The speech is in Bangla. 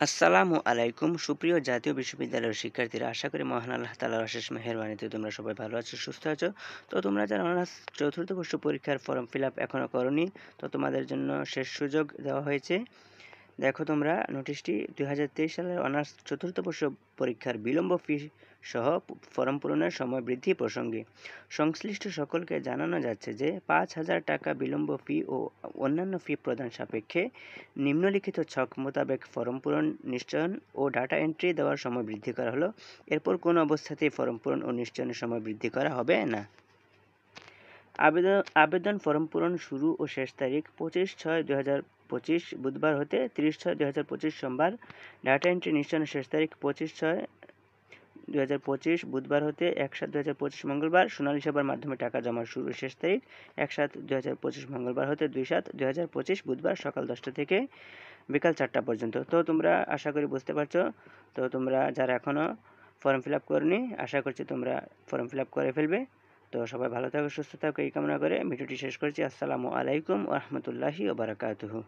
আসসালামু আলাইকুম সুপ্রিয় জাতীয় বিশ্ববিদ্যালয়ের শিক্ষার্থীরা, আশা করি মহান আল্লাহ তাআলার অশেষ মেহেরবানিতে তোমরা সবাই ভালো আছো, সুস্থ আছো। তো তোমরা যারা অনার্স চতুর্থ বর্ষ পরীক্ষার ফর্ম ফিল আপ এখনও করনি, তো তোমাদের জন্য শেষ সুযোগ দেওয়া হয়েছে। দেখো তোমরা নোটিশটি 2023 সালের অনার্স চতুর্থ বর্ষ পরীক্ষার বিলম্ব ফি সহ ফর্ম পূরণের সময় বৃদ্ধি প্রসঙ্গে সংশ্লিষ্ট সকলকে জানানো যাচ্ছে যে 5,000 টাকা বিলম্ব ফি ও অন্যান্য ফি প্রদান সাপেক্ষে নিম্নলিখিত ছক মোতাবেক ফর্ম পূরণ, নিশ্চয়ন ও ডাটা এন্ট্রি দেওয়ার সময় বৃদ্ধি করা হলো। এরপর কোনো অবস্থাতেই ফর্ম পূরণ ও নিশ্চয়নের সময় বৃদ্ধি করা হবে না। আবেদন ফর্ম পূরণ শুরু ও শেষ তারিখ 25/6/2025 বুধবার হতে 30/6/2025 সোমবার। ডাটা এন্ট্রি নিশ্চয়নের শেষ তারিখ 25/6/2025 বুধবার হতে 1/7/2025 মঙ্গলবার। সোনালী সেবার মাধ্যমে টাকা জমার শুরু শেষ তারিখ 1/7/2025 মঙ্গলবার হতে 2/7/2025 বুধবার সকাল 10টা থেকে বিকাল 4টা পর্যন্ত। তো তোমরা আশা করি বুঝতে পারছো। তো তোমরা যারা এখনও ফর্ম ফিল আপ করনি, আশা করছি তোমরা ফর্ম ফিল আপ করে ফেলবে। তো সবাই ভালো থাকো, সুস্থ থাকো এই কামনা করে ভিডিওটি শেষ করছি। আসসালামু আলাইকুম ওয়া রাহমাতুল্লাহি ওয়া বারাকাতুহু।